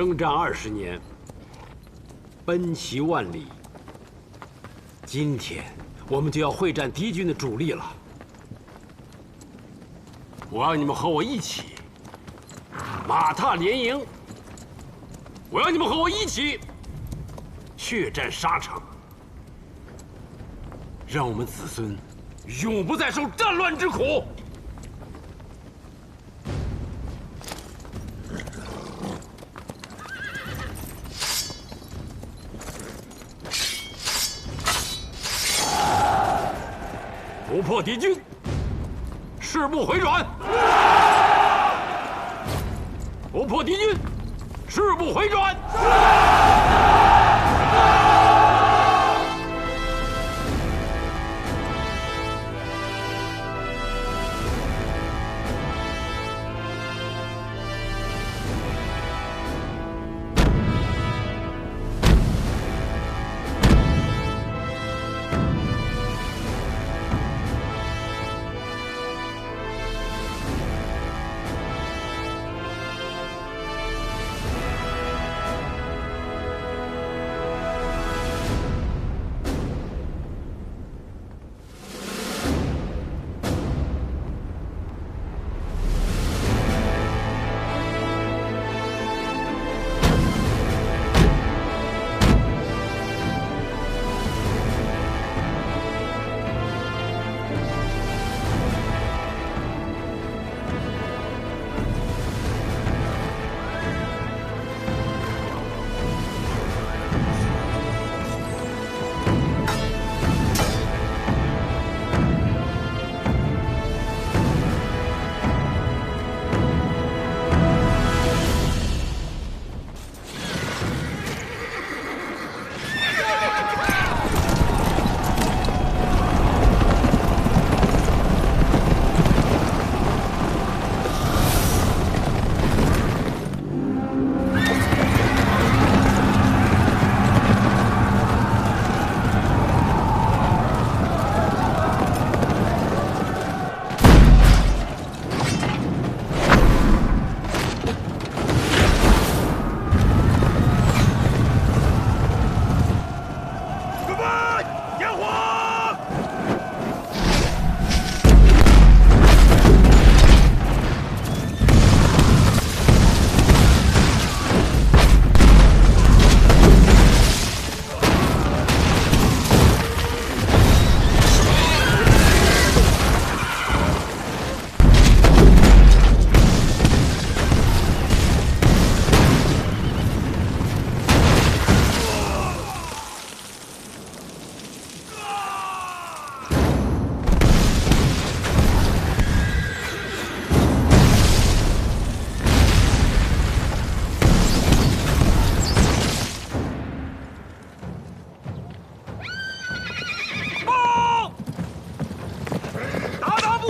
征战20年，奔袭万里。今天我们就要会战敌军的主力了。我要你们和我一起马踏连营，我要你们和我一起血战沙场，让我们子孙永不再受战乱之苦。不破敌军，誓不回转；不破敌军，誓不回转。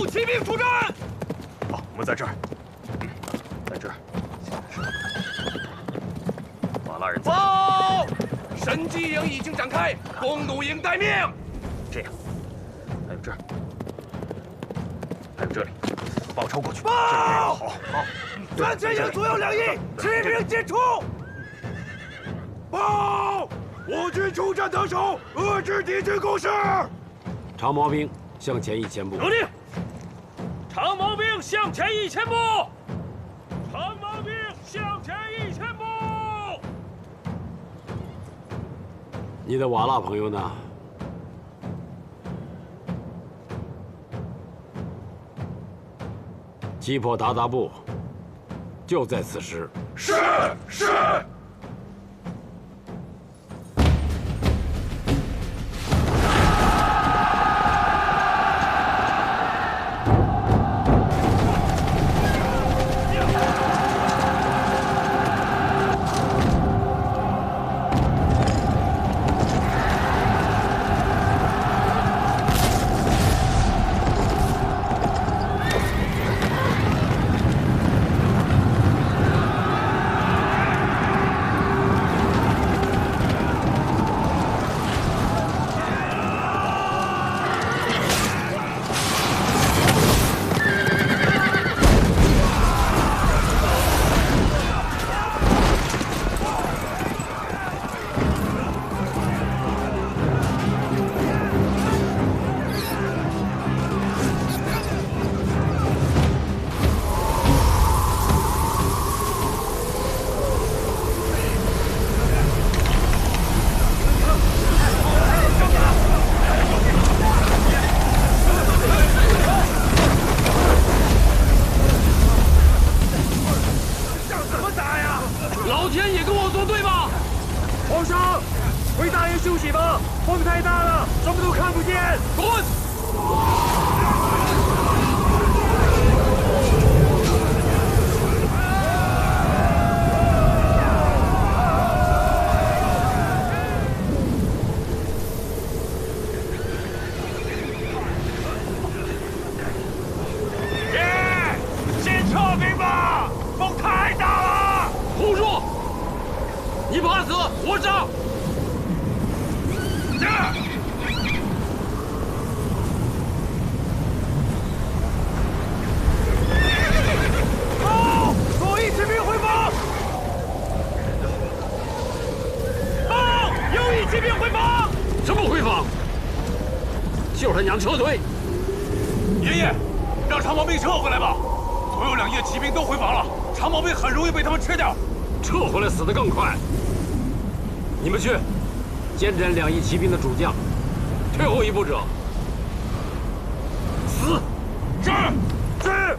骑兵出阵！好，我们在这儿，在这儿。瓦剌人在。报！神机营已经展开，弓弩营待命。这样，还有这儿，还有这里，报抄过去。报！好，专前营左右两翼，骑兵进出。报！我军出战得手，遏制敌军攻势。长毛兵向前1000步。有令。长毛兵向前1000步。长毛兵向前1000步。你的瓦剌朋友呢？击破鞑靼部，就在此时。是。息吧，风太大了，什么都看不见。滚！先撤兵吧，风太大了。胡说！你怕死，我上！左翼骑兵回防！报！右翼骑兵回防！什么回防？就是他娘撤退！爷爷，让长毛兵撤回来吧。左右两翼的骑兵都回防了，长毛兵很容易被他们吃掉。撤回来死得更快。你们去监斩两翼骑兵的主将，退后一步者死。是。是。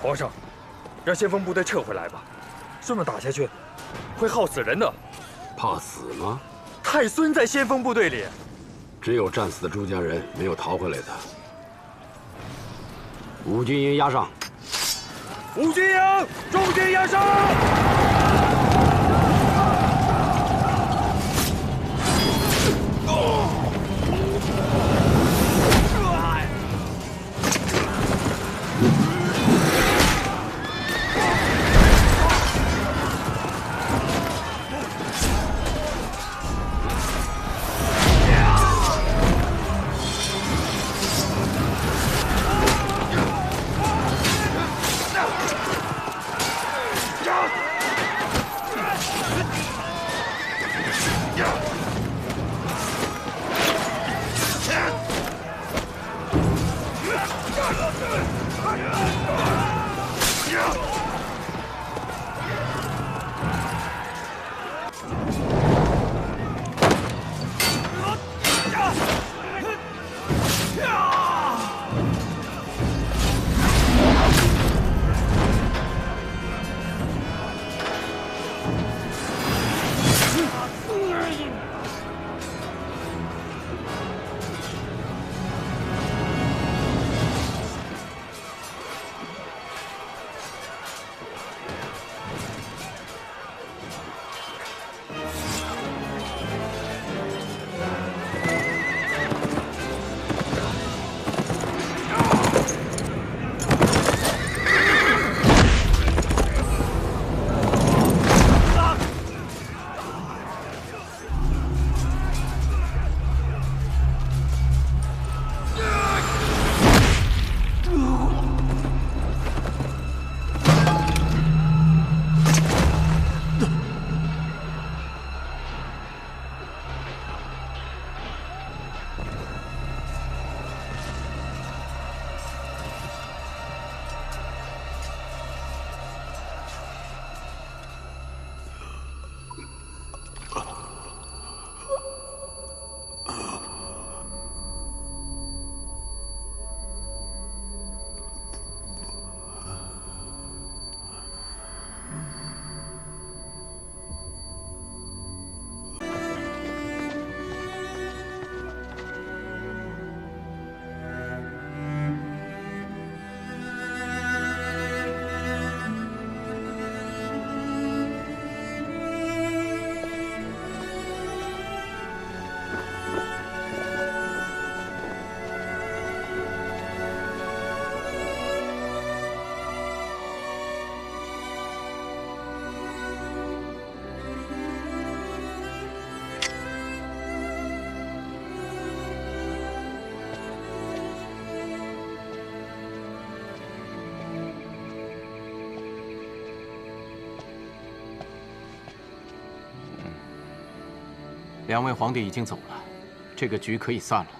皇上，让先锋部队撤回来吧，这么打下去，会耗死人的。怕死吗？太孙在先锋部队里，只有战死的朱家人没有逃回来的。五军营压上。五军营，重金压上！两位皇帝已经走了，这个局可以散了。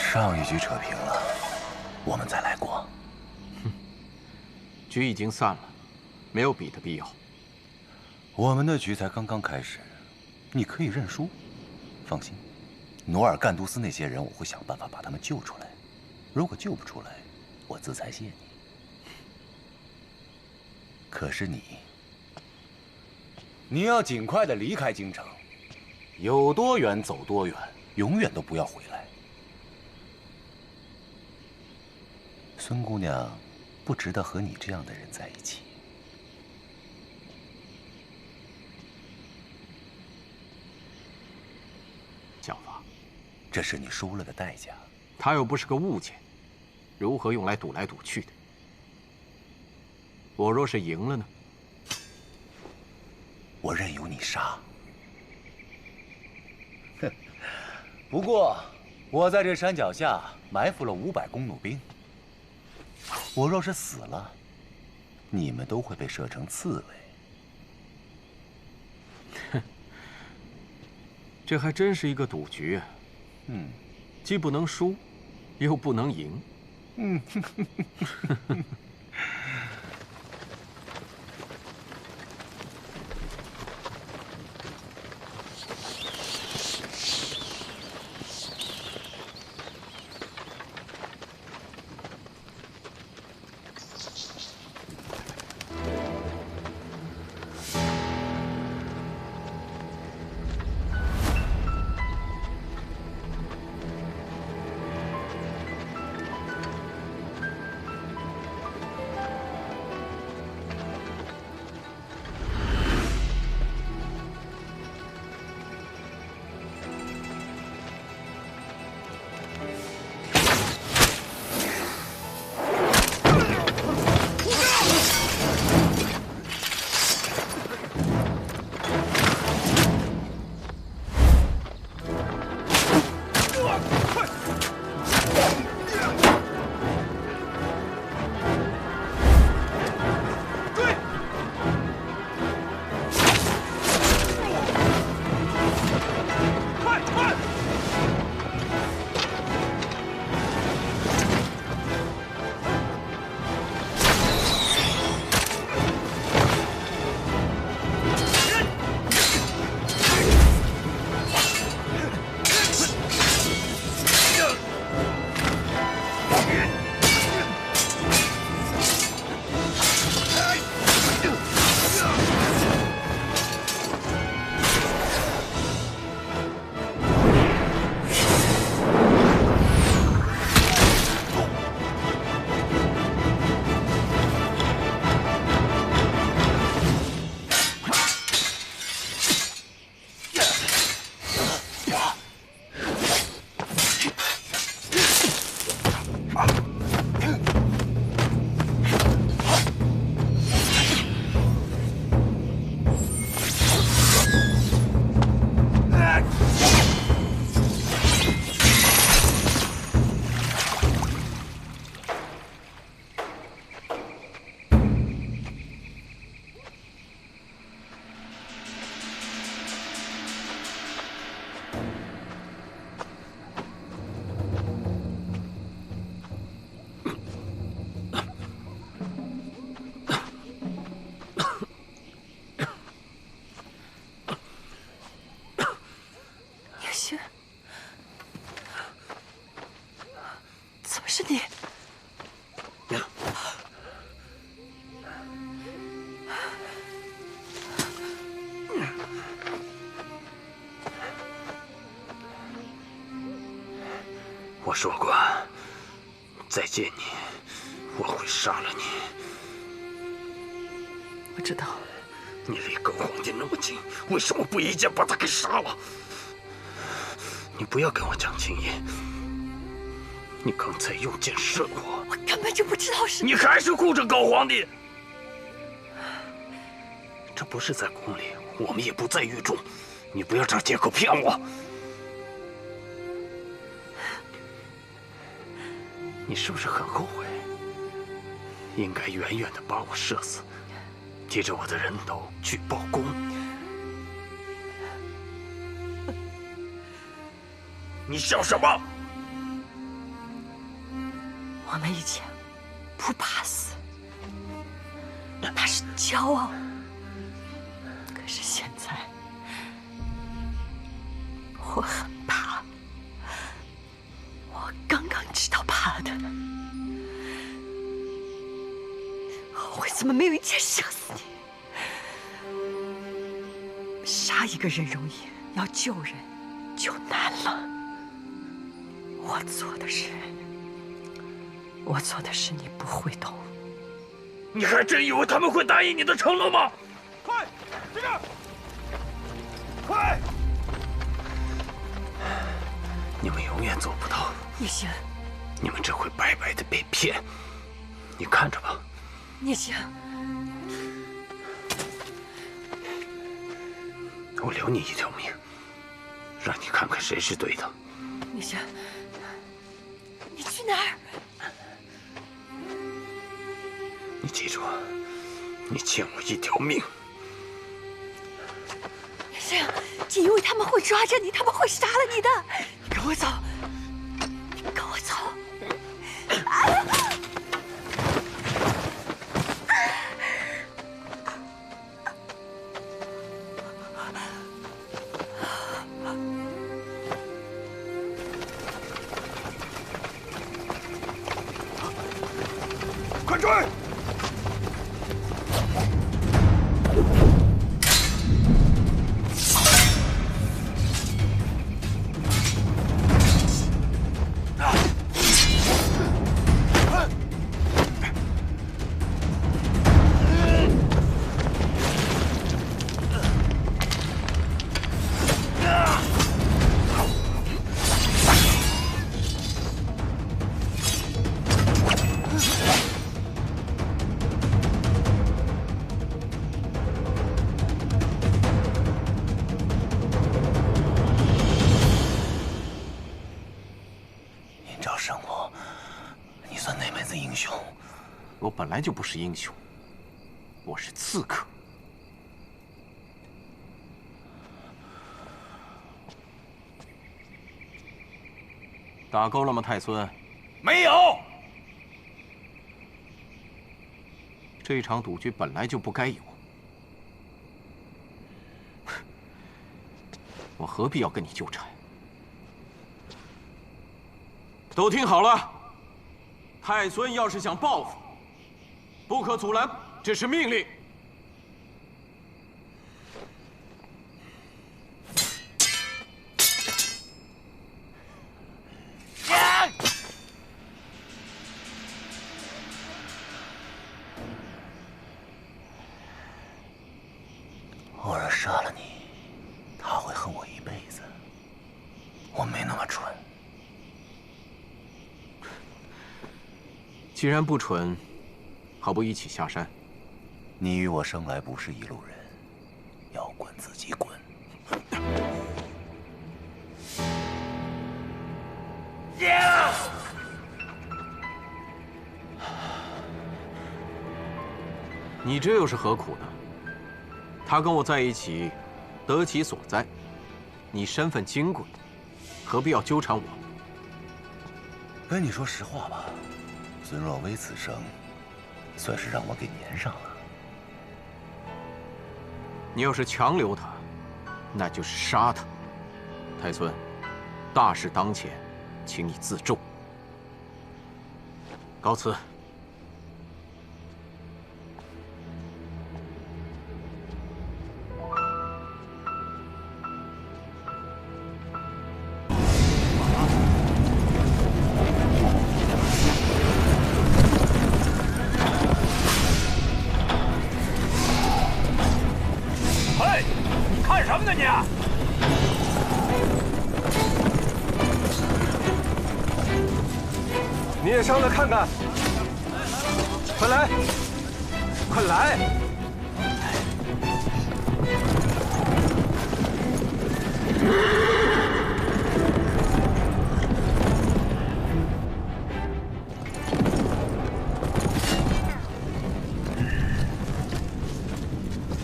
上一局扯平了，我们再来过。局已经散了，没有比的必要。我们的局才刚刚开始，你可以认输。放心，努尔干都司那些人，我会想办法把他们救出来。如果救不出来，我自裁谢你。可是你要尽快的离开京城，有多远走多远，永远都不要回来。孙姑娘不值得和你这样的人在一起。小法，这是你输了的代价。他又不是个物件，如何用来赌来赌去的？我若是赢了呢？我任由你杀。哼，不过我在这山脚下埋伏了500弓弩兵。我若是死了，你们都会被射成刺猬。哼，这还真是一个赌局啊！既不能输，又不能赢。我说过，再见你，我会杀了你。我知道。你离狗皇帝那么近，为什么不一剑把他给杀了？你不要跟我讲情义。你刚才用箭射我，我根本就不知道是你还是护着狗皇帝。这不是在宫里，我们也不在狱中，你不要找借口骗我。你是不是很后悔？应该远远的把我射死，提着我的人头去报功。你笑什么？我们以前不怕死，那是骄傲。可是现在，我很怕。我刚刚知道怕的。我为什么没有一箭射死你？杀一个人容易，要救人就难了。我做的事你不会懂。你还真以为他们会答应你的承诺吗？快，这个，快！你们永远做不到。叶星，你们只会白白的被骗。你看着吧。叶星，我留你一条命，让你看看谁是对的。叶星，你去哪儿？你记住，你欠我一条命。叶星，因为他们会抓着你，他们会杀了你的。你跟我走，你跟我走。快追！我本来就不是英雄，我是刺客。打够了吗，太孙？没有。这场赌局本来就不该有，我何必要跟你纠缠？都听好了，太孙要是想报复，不可阻拦，这是命令。我要杀了你，他会恨我一辈子。我没那么蠢。既然不蠢，何不一起下山？你与我生来不是一路人，要滚自己滚。你这又是何苦呢？他跟我在一起，得其所在。你身份金贵，何必要纠缠我？跟你说实话吧，孙若微此生，算是让我给粘上了。你要是强留他，那就是杀他。太孙，大事当前，请你自重。告辞。你也上来看看，快来，快来！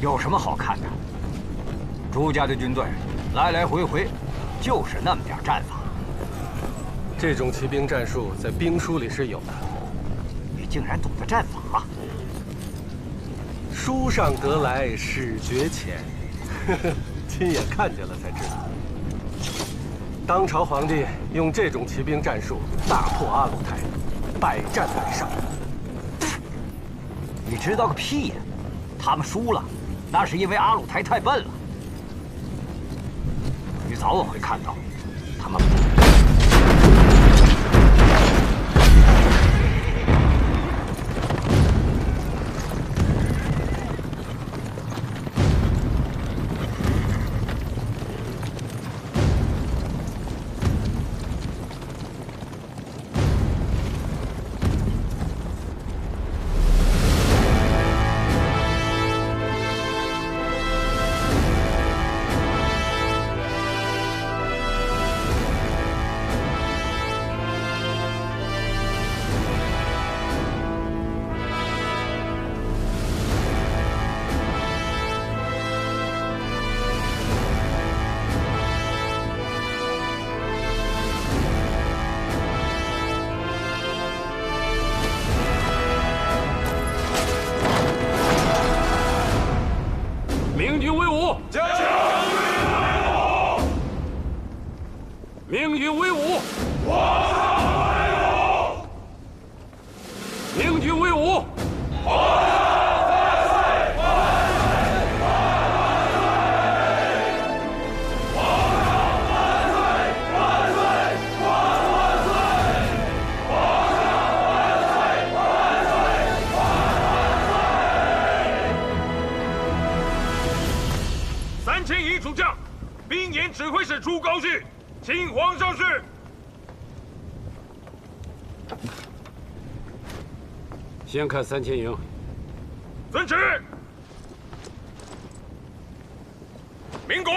有什么好看的？朱家的军队来来回回，就是那么点战法。这种骑兵战术在兵书里是有的。你竟然懂得战法？书上得来始觉浅，亲眼看见了才知道。当朝皇帝用这种骑兵战术大破阿鲁台，百战百胜。你知道个屁呀！他们输了，那是因为阿鲁台太笨了。你早晚会看到，他们。明军威武！明军威武！3,001主将，兵营指挥使朱高煦，请皇上示。先看3000营。遵旨。明公。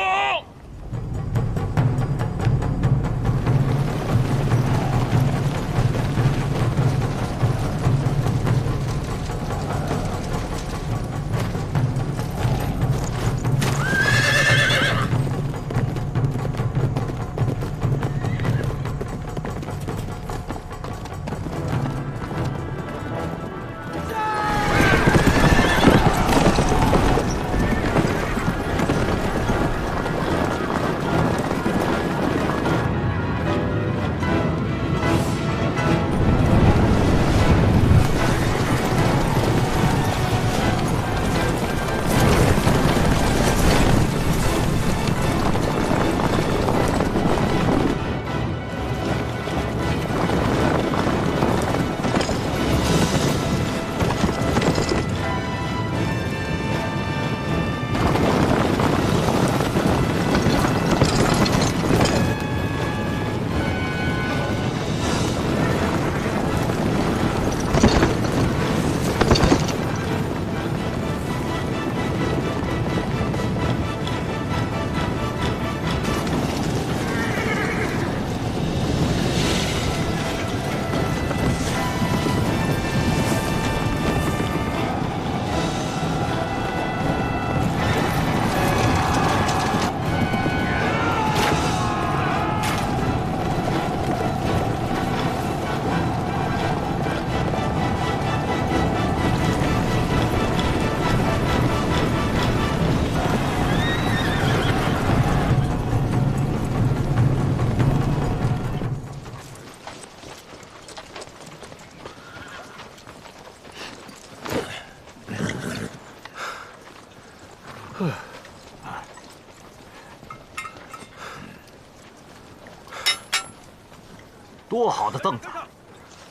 多好的凳子，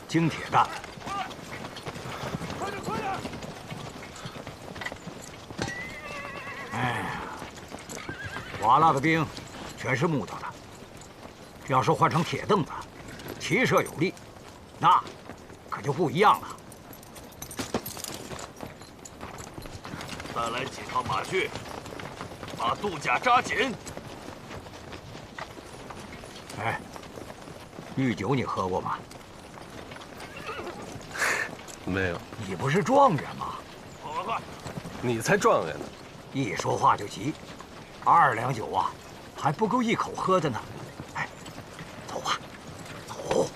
精铁干。快点，快点！哎呀，瓦剌的兵全是木头的，要是换成铁凳子，骑射有力，那可就不一样了。再来几套马具，把肚甲扎紧。哎，御酒你喝过吗？没有。你不是状元吗？快！你才状元呢！一说话就急，2两酒啊，还不够一口喝的呢。哎，走吧，走。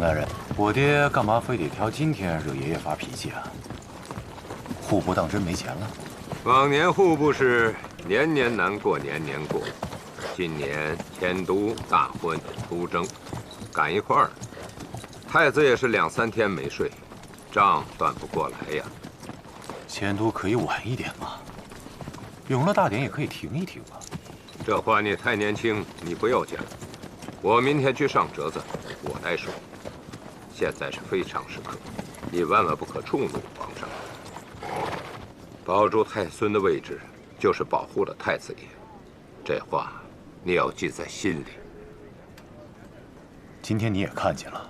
大人，我爹干嘛非得挑今天惹爷爷发脾气啊？户部当真没钱了？往年户部是年年难过年年过，今年迁都、大婚、出征，赶一块儿，太子也是2、3天没睡，账算不过来呀。迁都可以晚一点嘛，永乐大典也可以停一停嘛。这话你太年轻，你不要讲。我明天去上折子，我来说。现在是非常时刻，你万万不可触怒皇上。保住太孙的位置，就是保护了太子爷。这话你要记在心里。今天你也看见了，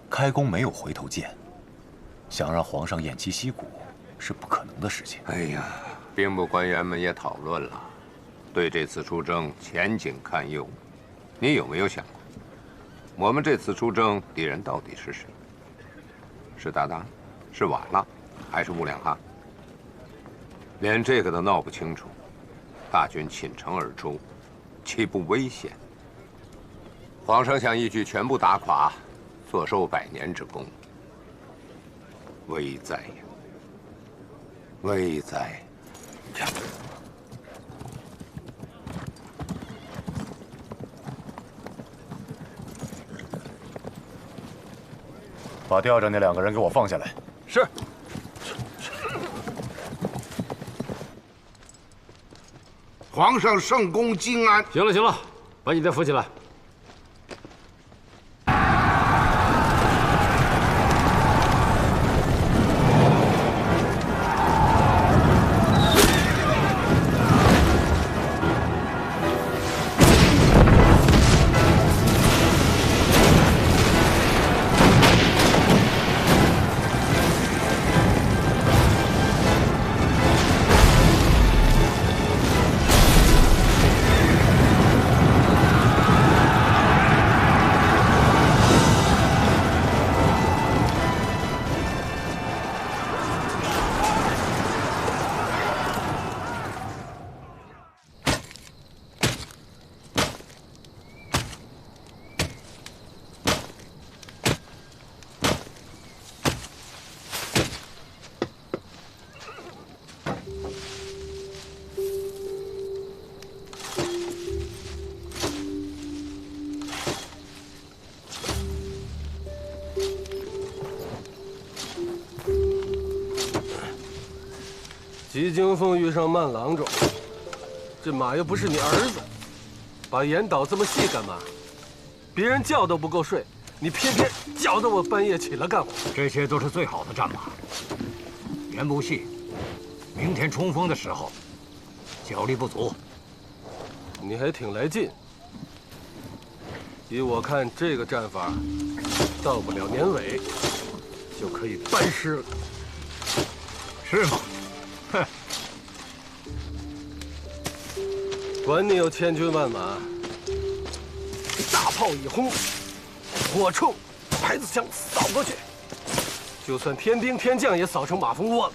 开弓没有回头箭，想让皇上偃旗息鼓是不可能的事情。哎呀，兵部官员们也讨论了，对这次出征前景堪忧。你有没有想过，我们这次出征敌人到底是谁？是鞑靼，是瓦剌，还是兀良哈？连这个都闹不清楚，大军倾城而出，岂不危险？皇上想一举全部打垮，坐收100年之功，危哉呀！危哉！把吊着那2个人给我放下来。是。皇上圣功金安。行了行了，把你再扶起来。吉京凤遇上慢郎中，这马又不是你儿子，把眼倒这么细干嘛？别人觉都不够睡，你偏偏搅得我半夜起来干活。这些都是最好的战马，言不细。明天冲锋的时候，脚力不足。你还挺来劲。依我看，这个战法，到不了年尾，就可以班师了。是吗？哼！管你有千军万马，大炮一轰，火铳、排子枪扫过去，就算天兵天将也扫成马蜂窝了。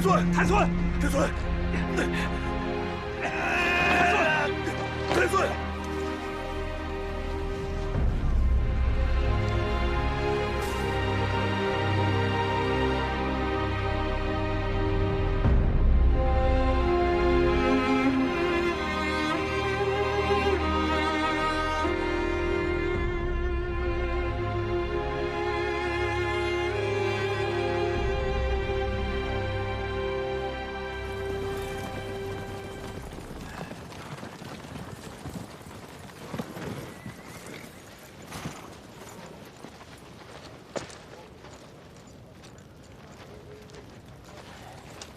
孙，太孙，太孙，太孙。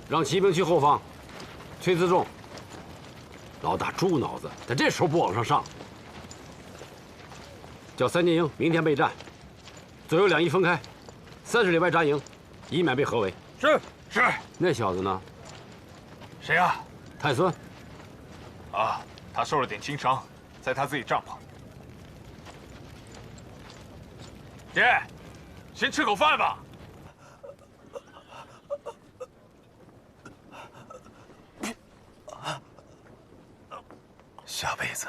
让骑兵去后方，崔自重。老大猪脑子，他这时候不往上上。叫3进营明天备战，左右两翼分开，30里外扎营，以免被合围。是。那小子呢？谁呀？太孙。啊，他受了点轻伤，在他自己帐篷。爹，先吃口饭吧。下辈子，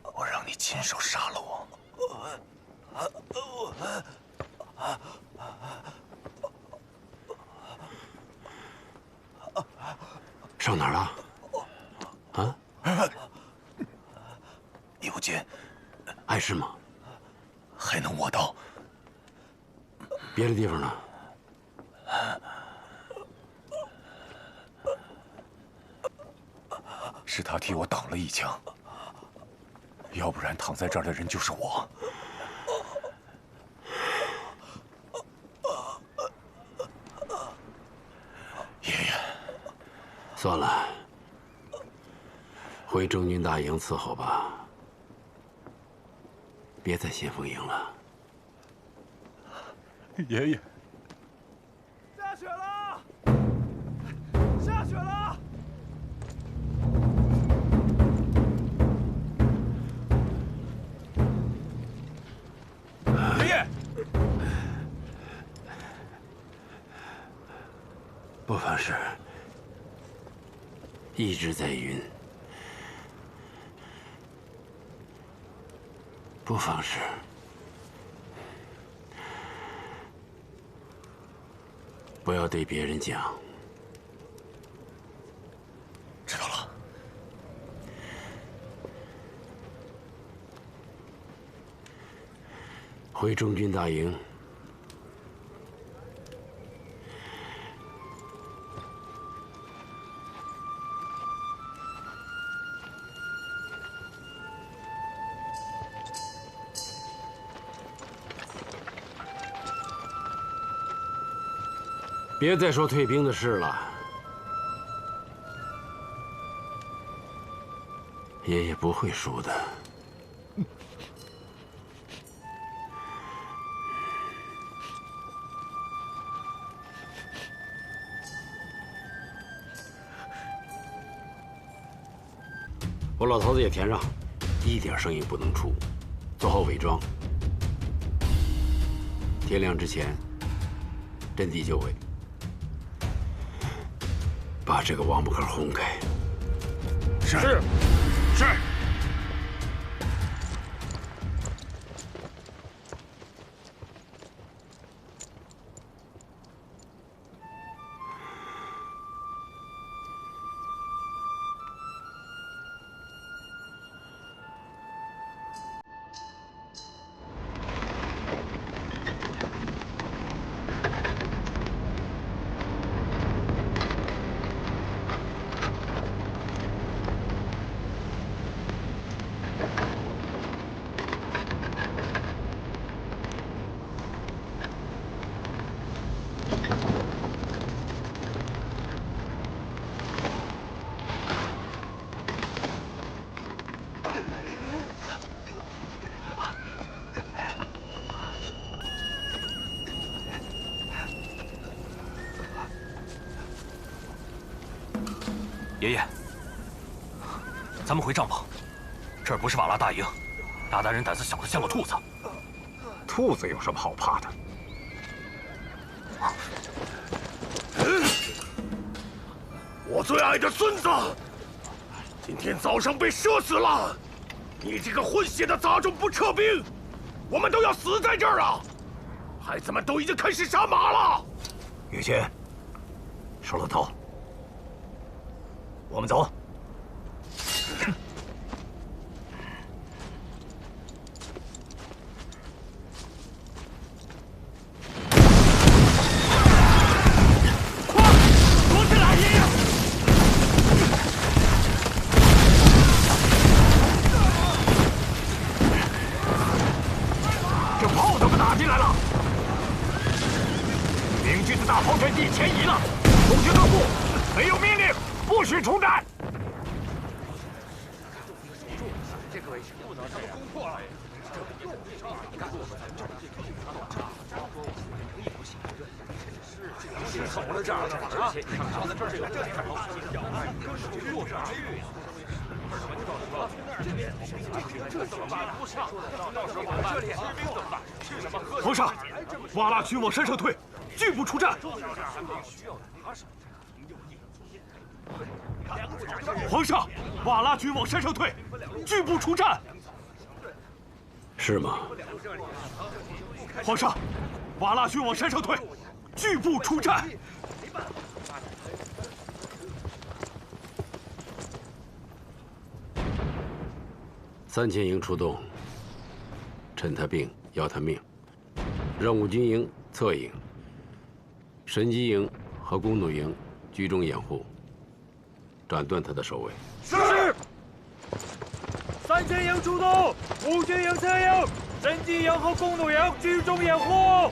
我让你亲手杀了我。上哪儿了？啊？有剑，碍事吗？还能握刀。别的地方呢？是他替我挡了一枪，要不然躺在这儿的人就是我。爷爷，算了，回中军大营伺候吧，别在先锋营了。爷爷，下雪了，下雪了。爷爷，不妨事，一直在晕。不妨事，不要对别人讲。知道了。回中军大营。别再说退兵的事了，爷爷不会输的。我老头子也填上，一点声音不能出，做好伪装。天亮之前，阵地就位。把这个王八壳轰开。是。爷爷，咱们回帐篷，这儿不是瓦剌大营，鞑靼人胆子小的像个兔子。兔子有什么好怕的？我最爱的孙子，今天早上被射死了。你这个混血的杂种不撤兵，我们都要死在这儿啊！孩子们都已经开始杀马了。于谦，收了头，我们走。前移了，空军各部没有命令，不许出战。这个位置不能这么攻破了。守了这儿啊！上在这儿，这里好，弱势区域。这怎么办？不上，到时候我们这里士兵怎么办？去什么？皇上，瓦剌军往山上退，拒不出战。皇上，瓦剌军往山上退，拒不出战。是吗？皇上，瓦剌军往山上退，拒不出战。3000营出动，趁他病要他命。任务军营侧营、神机营和弓弩营居中掩护，斩断他的首尾。是。3000营出动，5军营侧营、神机营和弓弩营居中掩护。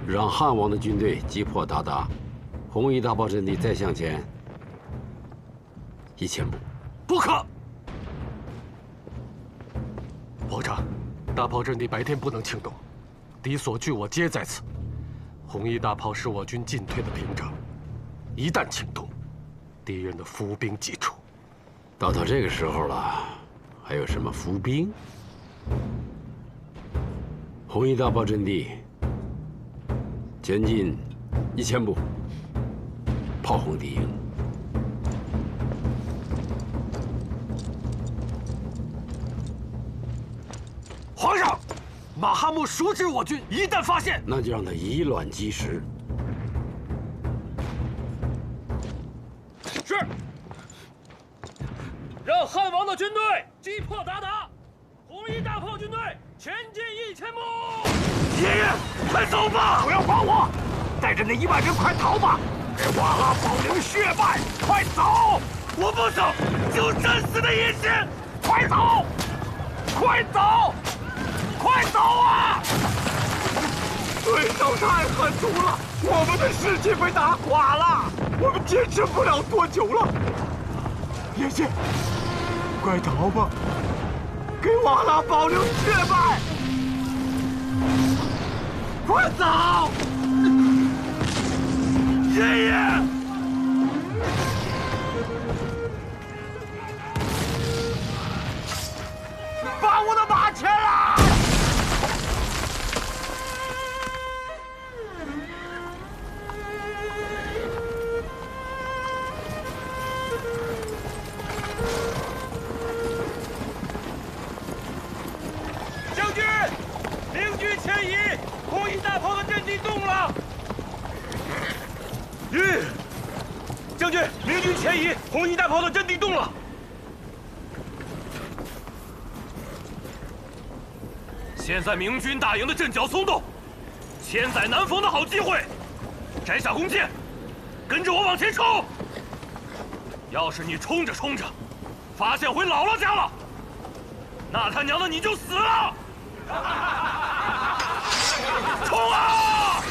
让汉王的军队击破鞑靼，红夷大炮阵地再向前1000步。不可！皇上，大炮阵地白天不能轻动，敌所据我皆在此。红夷大炮是我军进退的屏障，一旦轻动，敌人的伏兵即出。到这个时候了，还有什么伏兵？红夷大炮阵地前进1000步，炮轰敌营。皇上，马哈木熟知我军，一旦发现，那就让他以卵击石。是。让汉王的军队击破鞑靼，红夷大炮军队前进1000步。爷爷，快走吧！不要管我，带着那1万人快逃吧！给瓦剌保留血脉，快走！我不走，就战死的意思！快走！快走！快走啊！对手太狠毒了，我们的士气被打垮了，我们坚持不了多久了。爷爷，快逃吧！给瓦剌保留血脉！快走！爷爷！把我的马牵来！红衣大炮的阵地动了。将军，明军前移，红衣大炮的阵地动了。现在明军大营的阵脚松动，千载难逢的好机会，摘下弓箭，跟着我往前冲。要是你冲着冲着，发现回姥姥家了，那他娘的你就死了！冲啊！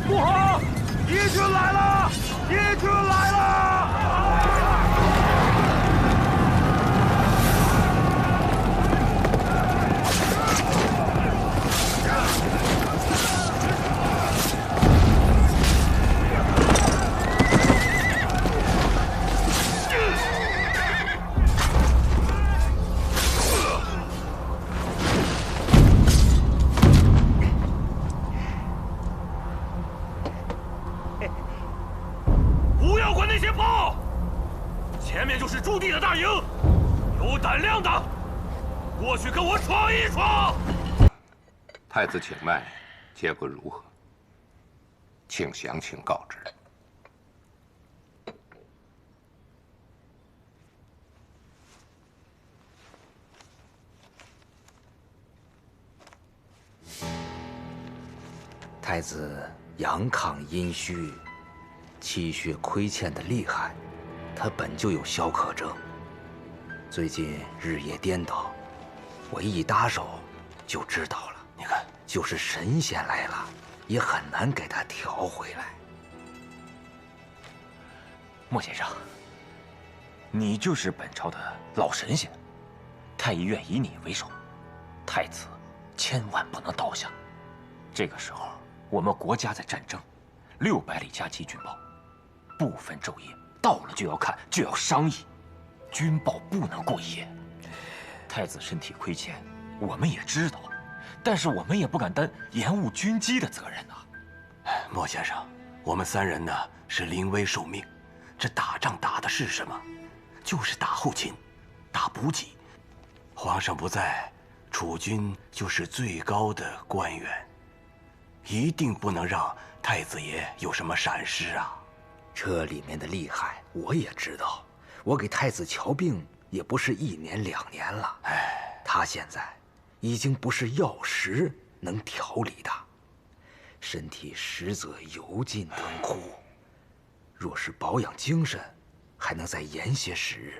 不好！义军来了！义军来了！不要管那些炮，前面就是驻地的大营，有胆量的过去跟我闯一闯。太子请脉，结果如何？请详情告知。太子阳亢阴虚，气血亏欠的厉害，他本就有消渴症，最近日夜颠倒，我一搭手就知道了。你看，就是神仙来了，也很难给他调回来。莫先生，你就是本朝的老神仙，太医院以你为首，太子千万不能倒下。这个时候，我们国家在战争，600里加急军报，不分昼夜，到了就要看，就要商议，军报不能过夜。太子身体亏欠，我们也知道，但是我们也不敢担延误军机的责任呐。莫先生，我们3人呢是临危受命，这打仗打的是什么？就是打后勤，打补给。皇上不在，储君就是最高的官员，一定不能让太子爷有什么闪失啊！这里面的厉害我也知道，我给太子瞧病也不是1年2年了。他现在已经不是药食能调理的，身体实则油尽灯枯。若是保养精神，还能再延些时日；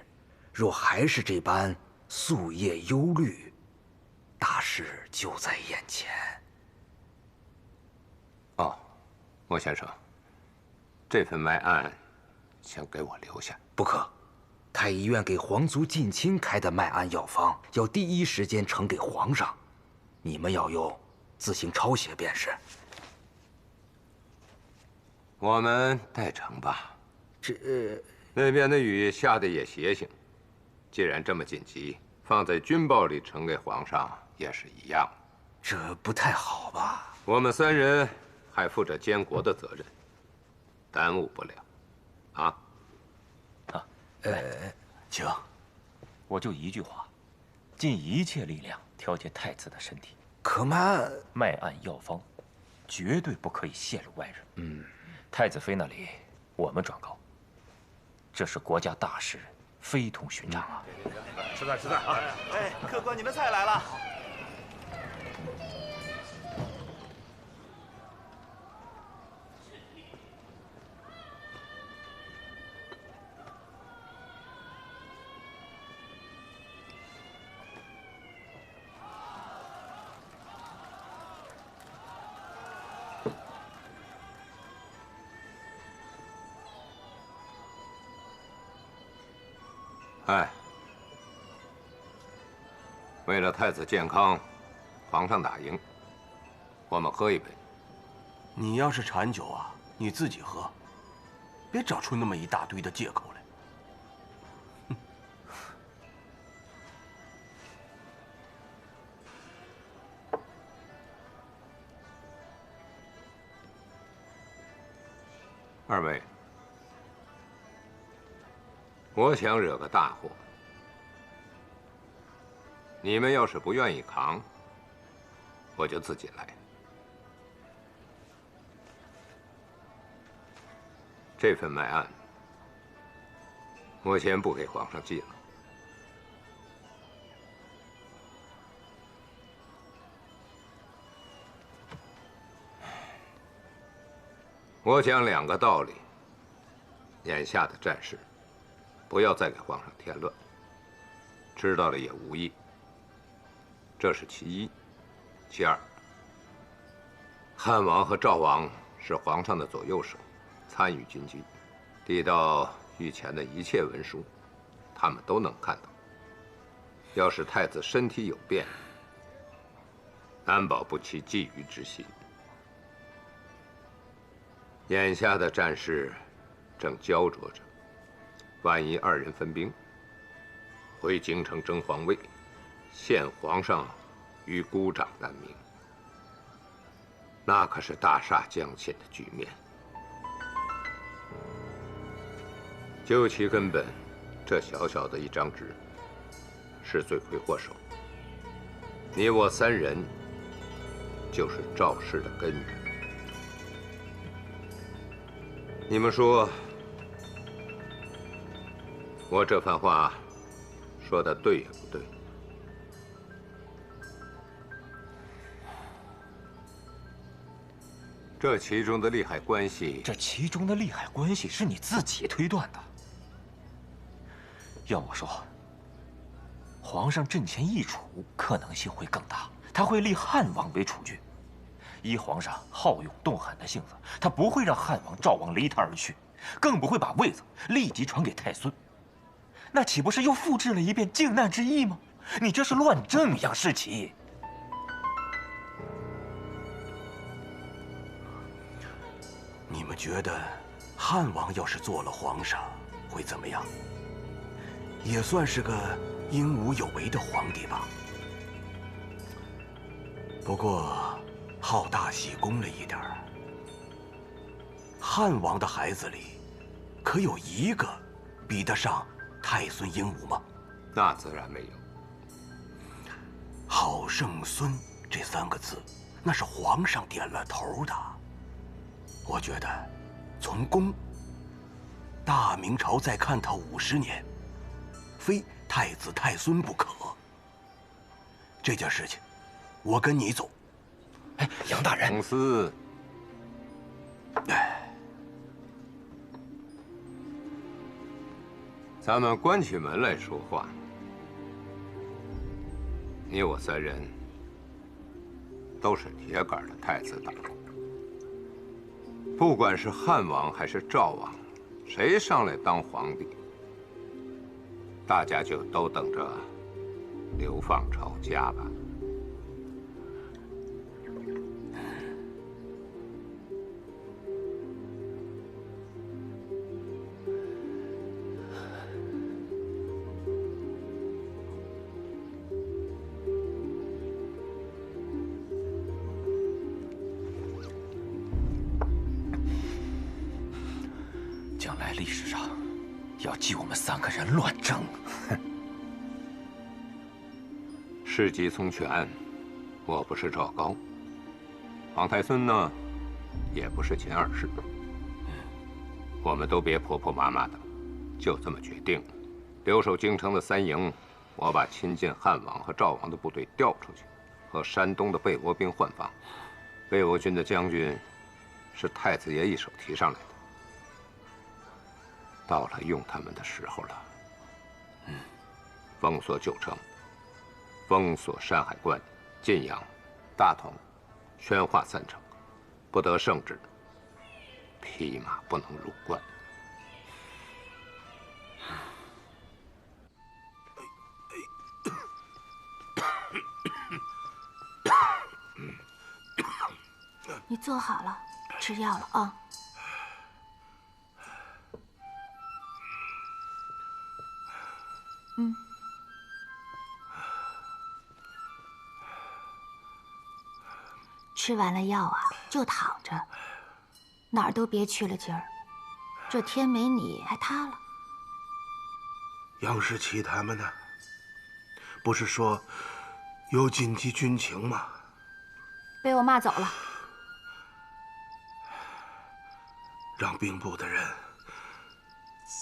若还是这般夙夜忧虑，大事就在眼前。哦，莫先生，这份脉案，请给我留下。不可，太医院给皇族近亲开的脉案药方，要第一时间呈给皇上。你们要用，自行抄写便是。我们代呈吧。这那边的雨下的也邪性，既然这么紧急，放在军报里呈给皇上也是一样。这不太好吧？我们3人还负着监国的责任，耽误不了。啊？请。我就一句话，尽一切力量调节太子的身体。可脉案药方，绝对不可以泄露外人。太子妃那里我们转告，这是国家大事，非同寻常啊！吃菜吃菜啊！哎，客官，您的菜来了。哎，为了太子健康，皇上打赢，我们喝一杯。你要是馋酒啊，你自己喝，别找出那么一大堆的借口来。二位，我想惹个大祸，你们要是不愿意扛，我就自己来。这份买案，我先不给皇上记了。我讲2个道理：眼下的战事，不要再给皇上添乱，知道了也无益。这是其一。其二，汉王和赵王是皇上的左右手，参与军机，递到御前的一切文书，他们都能看到。要是太子身体有变，难保不起觊觎之心。眼下的战事正焦灼着，万一2人分兵回京城争皇位，陷皇上于孤掌难鸣，那可是大厦将倾的局面。究其根本，这小小的一张纸是罪魁祸首。你我3人就是赵氏的根源。你们说，我这番话说的对也不对？这其中的利害关系，这其中的利害关系是你自己推断的。要我说，皇上阵前易主可能性会更大，他会立汉王为储君。依皇上好勇斗狠的性子，他不会让汉王、赵王离他而去，更不会把位子立即传给太孙。那岂不是又复制了一遍靖难之役吗？你这是乱政呀，世奇！你们觉得，汉王要是做了皇上，会怎么样？也算是个英武有为的皇帝吧。不过，好大喜功了一点儿。汉王的孩子里，可有一个比得上太孙英武吗？那自然没有。好圣孙这3个字，那是皇上点了头的。我觉得，从公，大明朝再看他50年，非太子太孙不可。这件事情，我跟你走。哎，杨大人，公司，咱们关起门来说话。你我3人都是铁杆的太子党，不管是汉王还是赵王，谁上来当皇帝，大家就都等着流放抄家吧。将来历史上要记我们3个人乱政。事急从权，我不是赵高，皇太孙呢，也不是秦2世，我们都别婆婆妈妈的，就这么决定了。留守京城的3营，我把亲近汉王和赵王的部队调出去，和山东的被倭兵换防。被倭军的将军是太子爷一手提上来的。到了用他们的时候了。封锁9城，封锁山海关、晋阳、大同、宣化3城，不得圣旨，匹马不能入关。坐好了，吃药了啊。嗯。吃完了药啊，就躺着，哪儿都别去了劲儿。这天没你还塌了。杨士奇他们呢？不是说有紧急军情吗？被我骂走了。让兵部的人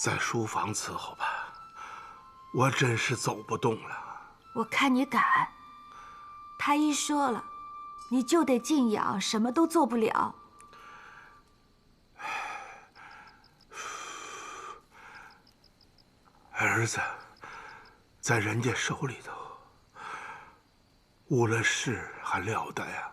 在书房伺候吧，我真是走不动了。我看你敢。太医说了，你就得静养，什么都做不了。儿子在人家手里头，误了事还了得呀！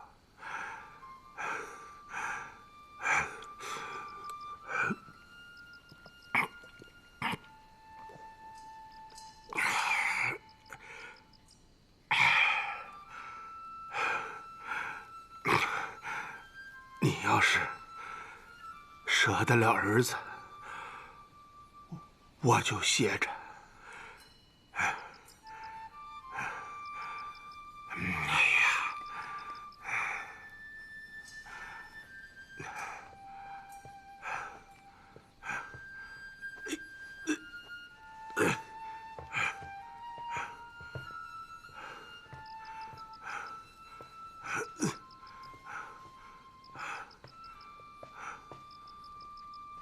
你要是舍得了儿子，我就歇着。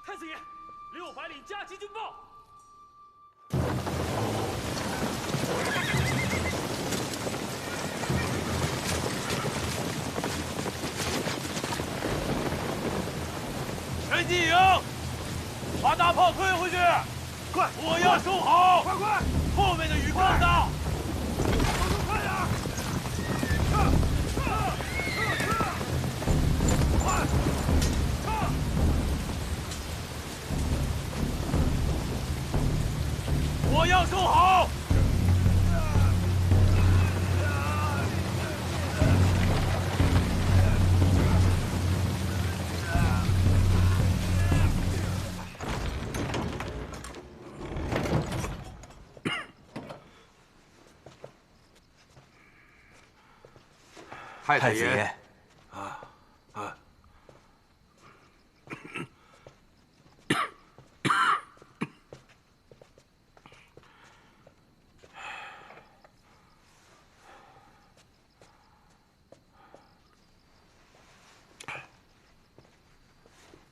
太子爷，600里加急军报。陈继营，把大炮推回去，快！我要收好，快！后面的雨更大，快点！快！我要收好。太子爷，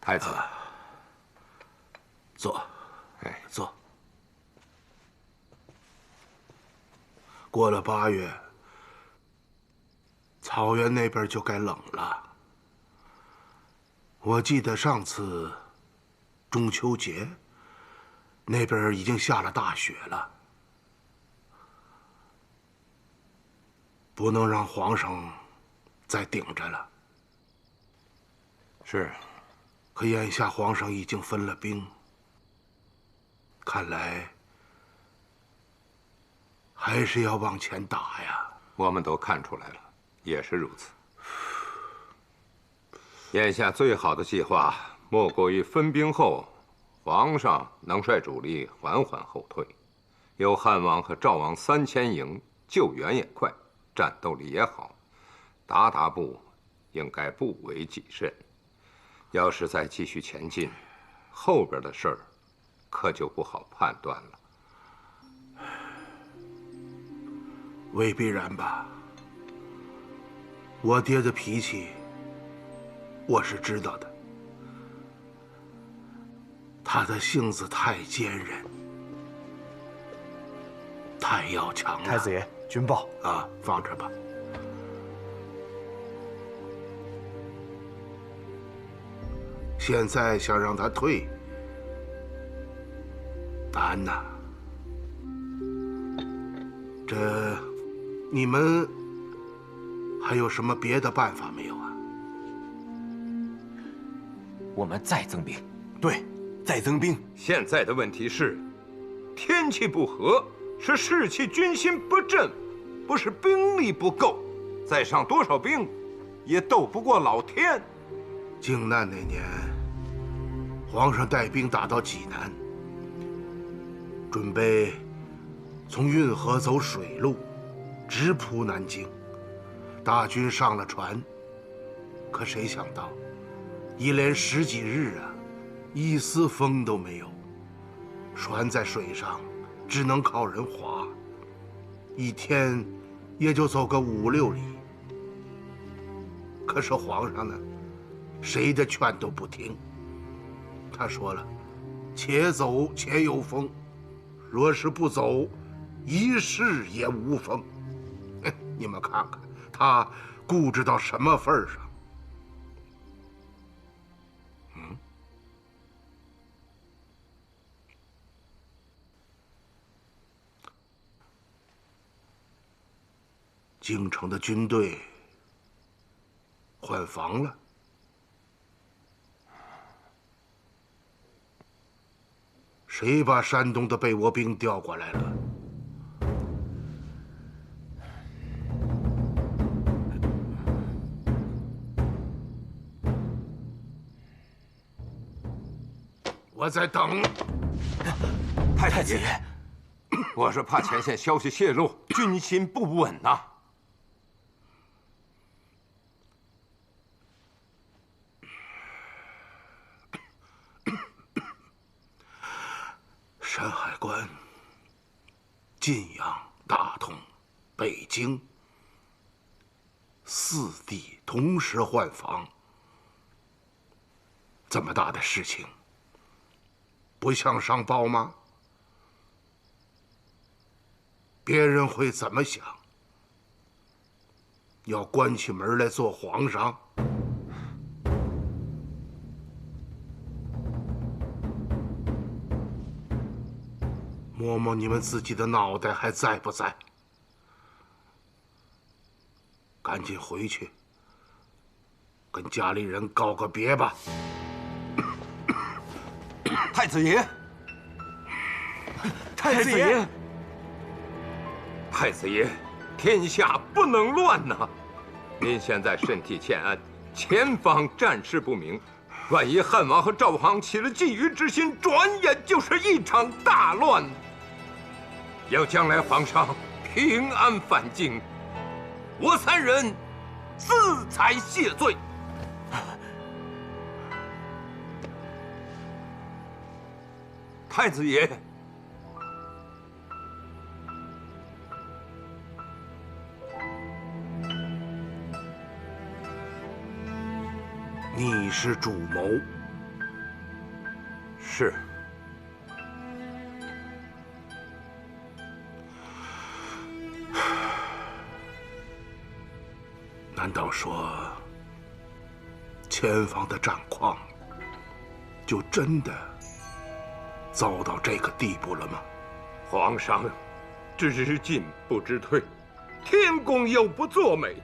太子，坐，坐。过了8月，草原那边就该冷了。我记得上次中秋节，那边已经下了大雪了。不能让皇上再顶着了。是。可眼下皇上已经分了兵，看来还是要往前打呀。我们都看出来了，也是如此。眼下最好的计划，莫过于分兵后，皇上能率主力缓缓后退，有汉王和赵王3000营，救援也快，战斗力也好，鞑部应该不为己甚。要是再继续前进，后边的事儿可就不好判断了。未必然吧？我爹的脾气，我是知道的。他的性子太坚韧，太要强了。太子爷，军报啊，放着吧。现在想让他退，难呐。这，你们还有什么别的办法没有啊？我们再增兵。对，再增兵。现在的问题是，天气不和，是士气军心不振，不是兵力不够。再上多少兵，也斗不过老天。靖难那年，皇上带兵打到济南，准备从运河走水路，直扑南京。大军上了船，可谁想到，一连10几日啊，一丝风都没有，船在水上只能靠人划，一天也就走个5、6里。可是皇上呢，谁的劝都不听。他说了，且走且有风，若是不走，一世也无风。你们看看他固执到什么份上。京城的军队换防了，谁把山东的被倭兵调过来了？我在等。太子爷，我是怕前线消息泄露，军心不稳呐。山海关、晋阳、大同、北京4地同时换防，这么大的事情，不向上报吗？别人会怎么想？要关起门来做皇上？摸摸你们自己的脑袋还在不在？赶紧回去，跟家里人告个别吧。太子爷，太子爷，太子爷，天下不能乱呐！您现在身体欠安，前方战事不明，万一汉王和赵王起了觊觎之心，转眼就是一场大乱。要将来皇上平安返京，我3人自裁谢罪。太子爷，你是主谋。是。难道说，前方的战况就真的糟到这个地步了吗？皇上只进不知退，天公又不作美，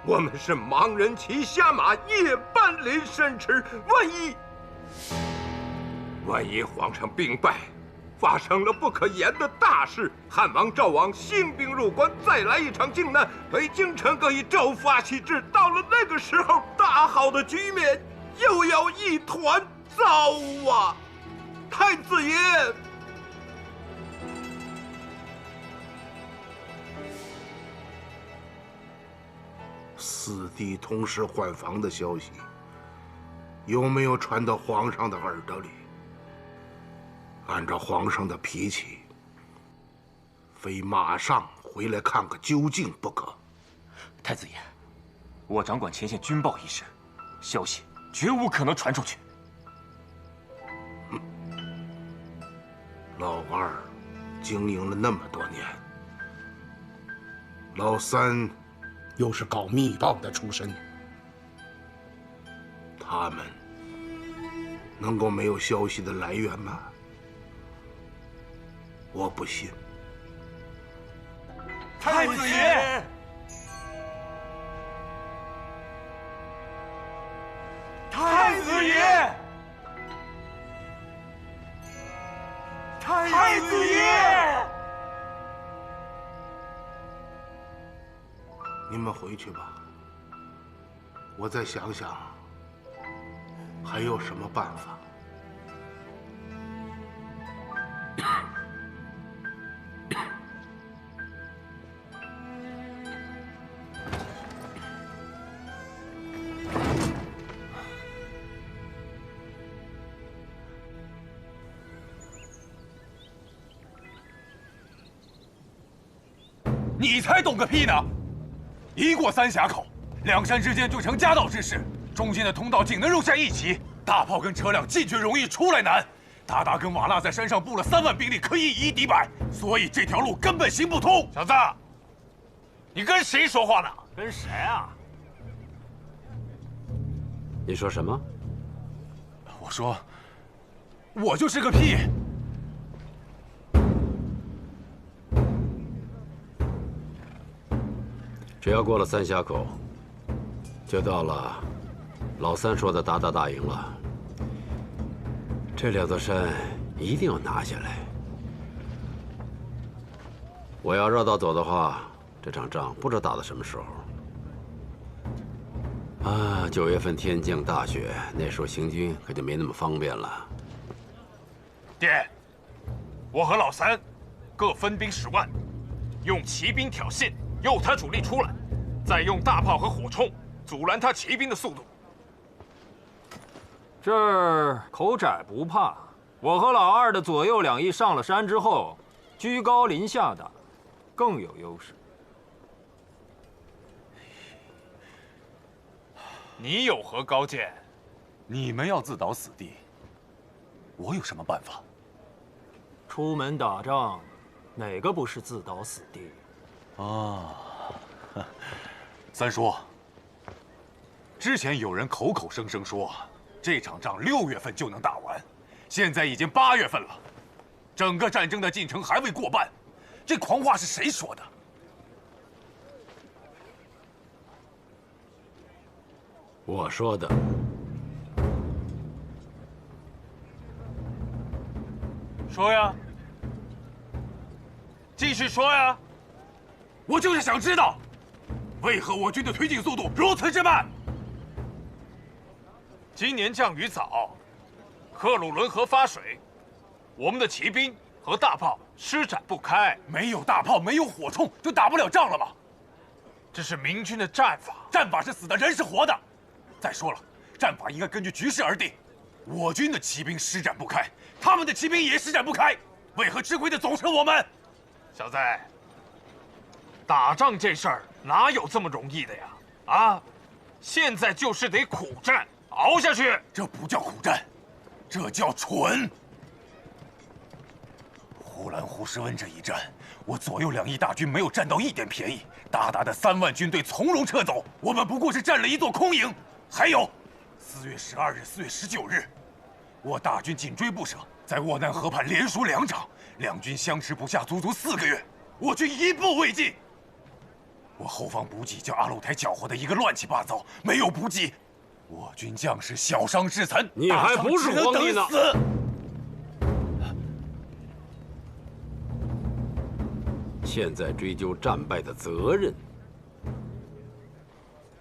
我们是盲人骑瞎马，夜半临深池，万一皇上兵败，发生了不可言的大事，汉王、赵王兴兵入关，再来一场靖难，北京城可以朝发夕至。到了那个时候，大好的局面又要一团糟啊！太子爷，4地同时换防的消息，有没有传到皇上的耳朵里？按照皇上的脾气，非马上回来看个究竟不可。太子爷，我掌管前线军报一事，消息绝无可能传出去。老2经营了那么多年，老3又是搞密报的出身，他们能够没有消息的来源吗？我不信。太子爷，太子爷，太子爷，你们回去吧，我再想想还有什么办法？你才懂个屁呢！一过三峡口，两山之间就成夹道之势，中间的通道仅能容下一骑，大炮跟车辆进去容易，出来难。鞑靼跟瓦剌在山上布了3万兵力，可以以一敌百，所以这条路根本行不通。小子，你跟谁说话呢？跟谁啊？你说什么？我说，我就是个屁。只要过了三峡口，就到了老三说的鞑靼大营了。这2座山一定要拿下来。我要绕道走的话，这场仗不知道打到什么时候。啊，9月份天降大雪，那时候行军可就没那么方便了。爹，我和老三各分兵10万，用骑兵挑衅，诱他主力出来，再用大炮和火铳阻拦他骑兵的速度。这儿口窄不怕，我和老二的左右两翼上了山之后，居高临下的更有优势。你有何高见？你们要自导死地，我有什么办法？出门打仗，哪个不是自导死地？啊，三叔，之前有人口口声声说这场仗6月份就能打完，现在已经8月份了，整个战争的进程还未过半，这狂话是谁说的？我说的。说呀，继续说呀。我就是想知道，为何我军的推进速度如此之慢？今年降雨早，克鲁伦河发水，我们的骑兵和大炮施展不开。没有大炮，没有火铳，就打不了仗了吗？这是明军的战法，战法是死的，人是活的。再说了，战法应该根据局势而定。我军的骑兵施展不开，他们的骑兵也施展不开，为何吃亏的总是我们？小子，打仗这事儿哪有这么容易的呀？啊，现在就是得苦战，熬下去。这不叫苦战，这叫蠢。呼兰呼什温这一战，我左右两翼大军没有占到一点便宜，鞑靼的3万军队从容撤走，我们不过是占了一座空营。还有，4月12日、4月19日，我大军紧追不舍，在沃南河畔连输2场，两军相持不下足足4个月，我军一步未进。我后方补给叫阿鲁台搅和的一个乱七八糟，没有补给，我军将士小伤致残，你还不是皇帝呢！现在追究战败的责任，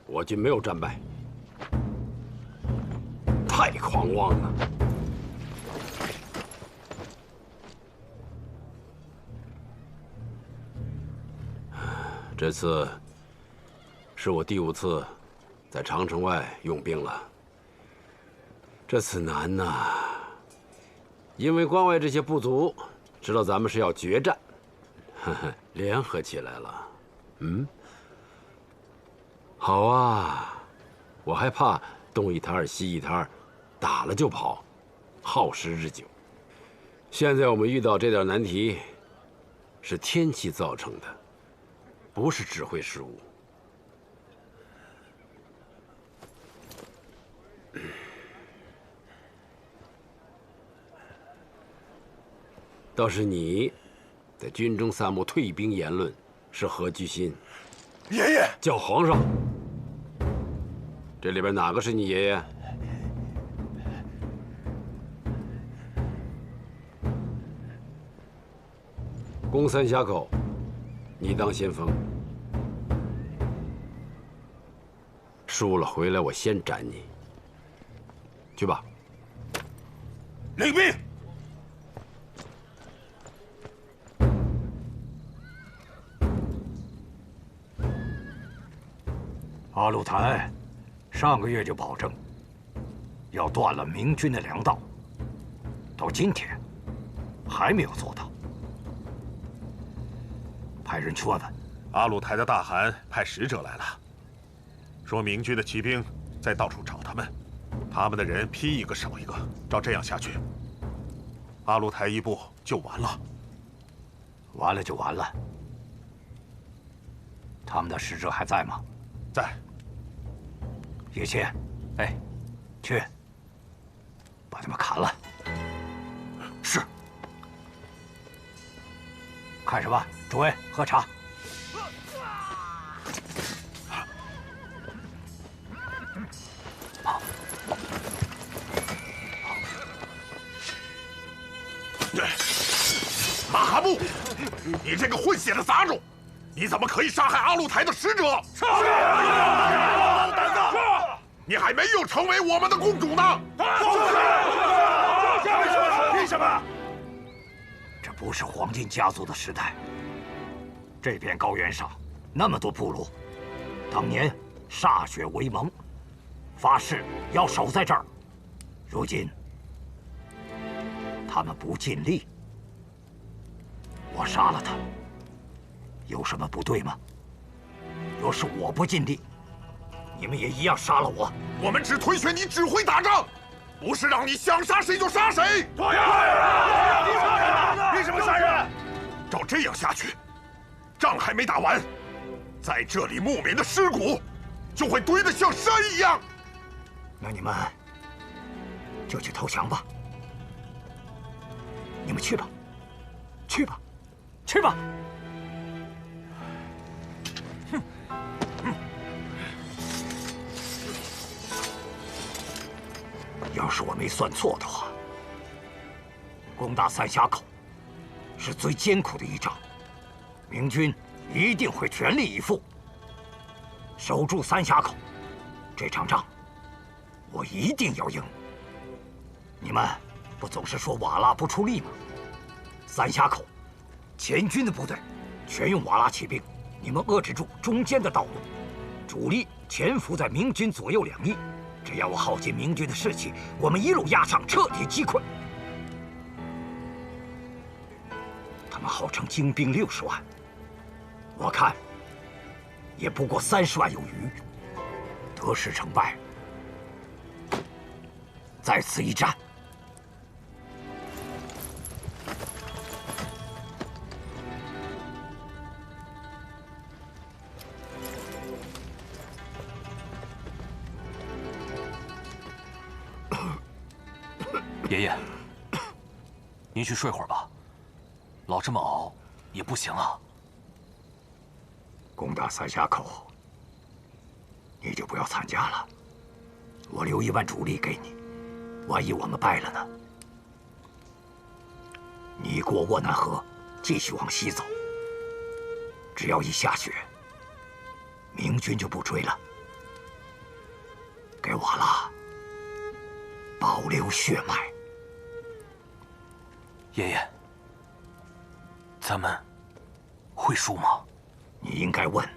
我军没有战败，太狂妄了。这次是我第5次在长城外用兵了。这次难呐，因为关外这些部族知道咱们是要决战，联合起来了。好啊，我还怕东一摊西一摊，打了就跑，耗时日久。现在我们遇到这点难题，是天气造成的，不是指挥失误。倒是你，在军中散布退兵言论，是何居心？爷爷，叫皇上。这里边哪个是你爷爷？攻三峡口，你当先锋。输了回来，我先斩你。去吧。领兵。阿鲁台上个月就保证要断了明军的粮道，到今天还没有做到。派人去问问。阿鲁台的大汗派使者来了，说明军的骑兵在到处找他们，他们的人劈一个少一个，照这样下去，阿鲁台一部就完了。完了就完了。他们的使者还在吗？在。叶谦，哎，去把他们砍了。是。看什么？诸位喝茶。马哈木，你这个混血的杂种，你怎么可以杀害阿鲁台的使者？是。胆子！你还没有成为我们的公主呢！凭什么？这不是黄金家族的时代。这片高原上那么多部落，当年歃血为盟，发誓要守在这儿。如今他们不尽力，我杀了他，有什么不对吗？若是我不尽力，你们也一样杀了我。我们只推选你指挥打仗，不是让你想杀谁就杀谁。对凭什么杀人？照这样下去，仗还没打完，在这里牧民的尸骨就会堆得像山一样。那你们就去投降吧。你们去吧，去吧，去吧。要是我没算错的话，攻打三峡口是最艰苦的一仗，明军一定会全力以赴守住三峡口。这场仗我一定要赢。你们不总是说瓦剌不出力吗？三峡口前军的部队全用瓦剌骑兵，你们遏制住中间的道路，主力潜伏在明军左右两翼。只要我耗尽明军的士气，我们一路压上，彻底击溃。他们号称精兵60万，我看也不过30万有余。得失成败，在此一战。爷爷，您去睡会儿吧，老这么熬也不行啊。攻打三峡口，你就不要参加了。我留1万主力给你，万一我们败了呢？你过沃南河，继续往西走。只要一下雪，明军就不追了。给瓦剌保留血脉。爷爷，咱们会输吗？你应该问，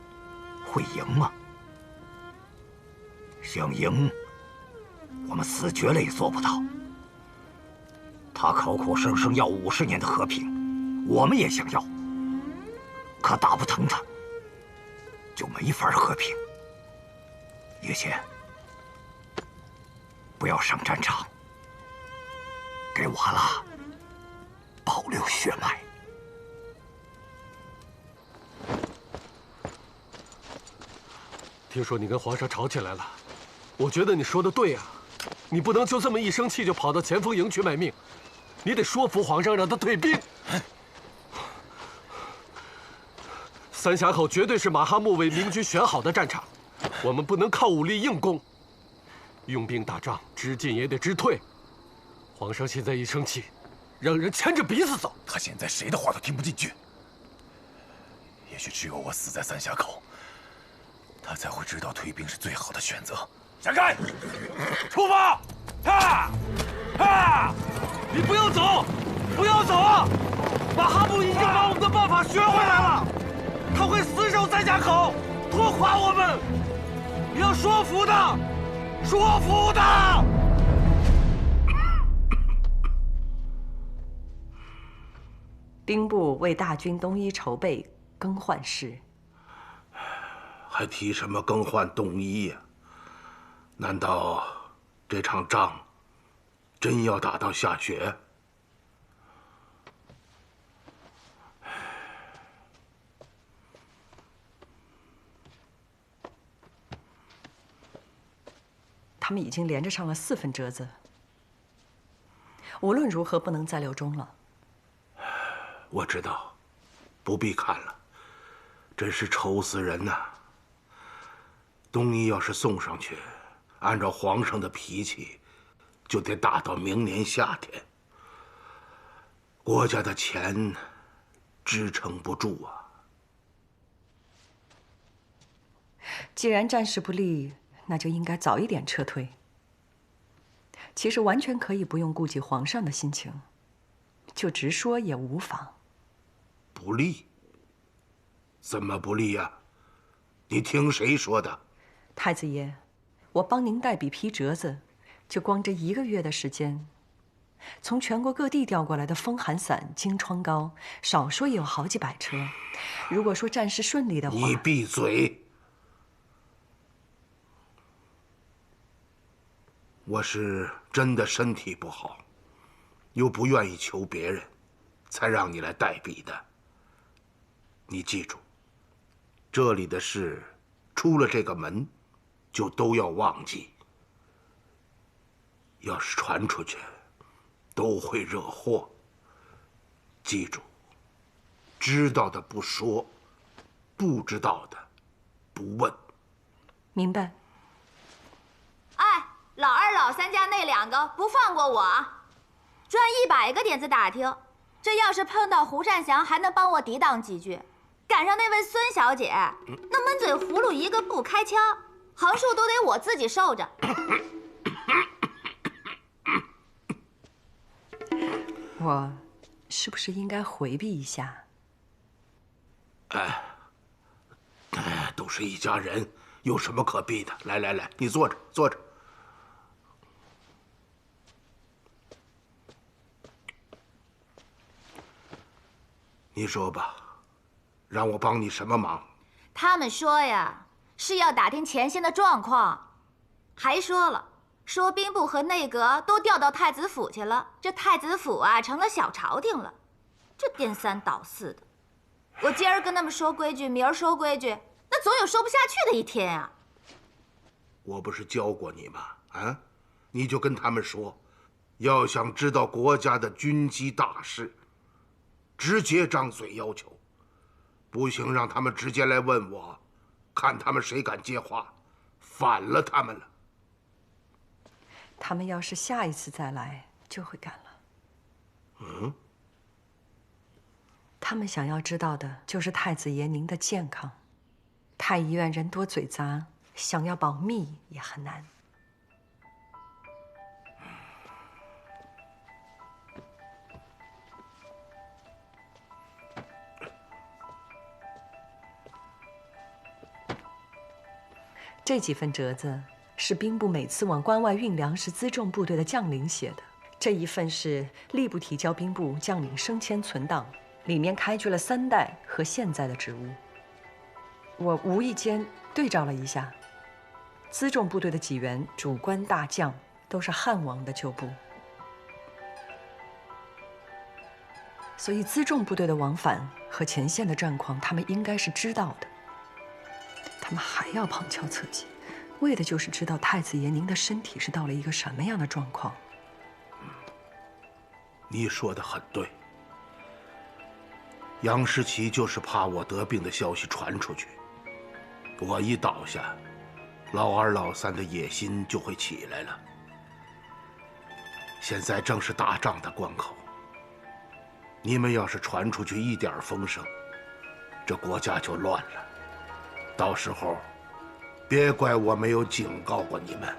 会赢吗？想赢，我们死绝了也做不到。他口口声声要50年的和平，我们也想要，可打不疼他，就没法和平。叶谦，不要上战场，给瓦剌保留血脉。听说你跟皇上吵起来了，我觉得你说的对啊，你不能就这么一生气就跑到前锋营去卖命，你得说服皇上让他退兵。三峡口绝对是马哈木为明军选好的战场，我们不能靠武力硬攻，用兵打仗，知进也得知退。皇上现在一生气，让人牵着鼻子走。他现在谁的话都听不进去。也许只有我死在三峡口，他才会知道退兵是最好的选择。闪开！出发！你不要走，不要走啊！马哈布已经把我们的办法学回来了，他会死守塞家口，拖垮我们。你要说服他，说服他。兵部为大军东移筹备更换师，还提什么更换东移呀？难道这场仗真要打到下雪？他们已经连着上了4分折子，无论如何不能再留中了。我知道，不必看了，真是愁死人呐！东夷要是送上去，按照皇上的脾气，就得打到明年夏天。国家的钱支撑不住啊！既然战事不利，那就应该早一点撤退。其实完全可以不用顾及皇上的心情，就直说也无妨。不利？怎么不利呀？你听谁说的？太子爷，我帮您代笔批折子，就光这1个月的时间，从全国各地调过来的风寒散、金疮膏，少说也有好几百车。如果说战事顺利的话，你闭嘴！我是真的身体不好，又不愿意求别人，才让你来代笔的。你记住，这里的事出了这个门，就都要忘记。要是传出去，都会惹祸。记住，知道的不说，不知道的不问。明白。哎，老二、老三家那2个不放过我，专100个点子打听。这要是碰到胡善祥，还能帮我抵挡几句。赶上那位孙小姐，那闷嘴葫芦一个不开腔，横竖都得我自己受着。我是不是应该回避一下？都是一家人，有什么可避的？来来来，你坐着，坐着。你说吧，让我帮你什么忙？他们说呀，是要打听前线的状况，还说兵部和内阁都调到太子府去了，这太子府啊成了小朝廷了，这颠三倒四的。我今儿跟他们说规矩，明儿说规矩，那总有说不下去的一天啊。我不是教过你吗？啊，你就跟他们说，要想知道国家的军机大事，直接张嘴要求，不行让他们直接来问我，看他们谁敢接话，反了他们了。他们要是下一次再来，就会敢了。他们想要知道的就是太子爷您的健康。太医院人多嘴杂，想要保密也很难。这几份折子是兵部每次往关外运粮食辎重部队的将领写的。这一份是吏部提交兵部将领升迁存档，里面开具了3代和现在的职务。我无意间对照了一下，辎重部队的几员主官大将都是汉王的旧部，所以辎重部队的往返和前线的战况，他们应该是知道的。他们还要旁敲侧击，为的就是知道太子爷您的身体是到了一个什么样的状况。你说的很对，杨士奇就是怕我得病的消息传出去，我一倒下，老二老三的野心就会起来了。现在正是打仗的关口，你们要是传出去一点风声，这国家就乱了。到时候，别怪我没有警告过你们。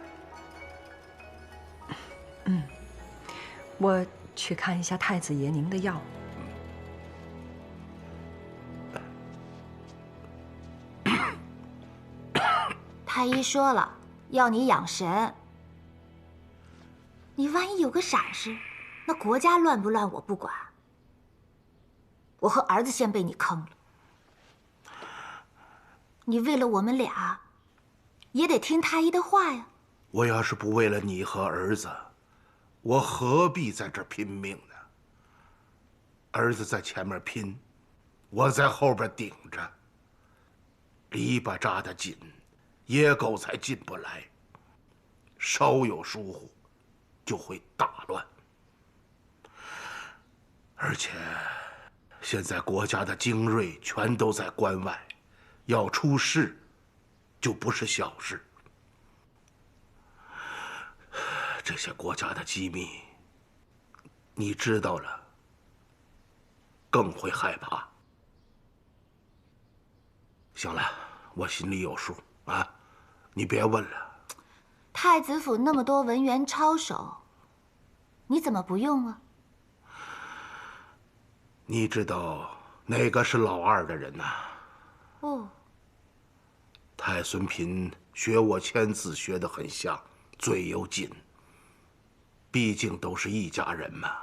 我去看一下太子爷您的药。太医说了，要你养神。你万一有个闪失，那国家乱不乱我不管。我和儿子先被你坑了，你为了我们俩，也得听太医的话呀。我要是不为了你和儿子，我何必在这儿拼命呢？儿子在前面拼，我在后边顶着。篱笆扎得紧，野狗才进不来。稍有疏忽，就会大乱。而且，现在国家的精锐全都在关外，要出事，就不是小事。这些国家的机密，你知道了，更会害怕。行了，我心里有数啊，你别问了。太子府那么多文员抄手，你怎么不用啊？你知道哪个是老二的人呐？哦，太孙嫔学我签字学得很像，最有劲。毕竟都是一家人嘛。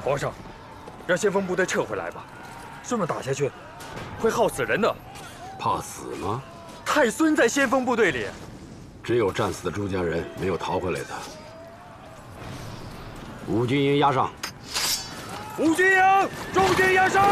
皇上，让先锋部队撤回来吧，这么打下去，会耗死人的。怕死吗？太孙在先锋部队里，只有战死的朱家人没有逃回来的。五军营压上！五军营，重金压上！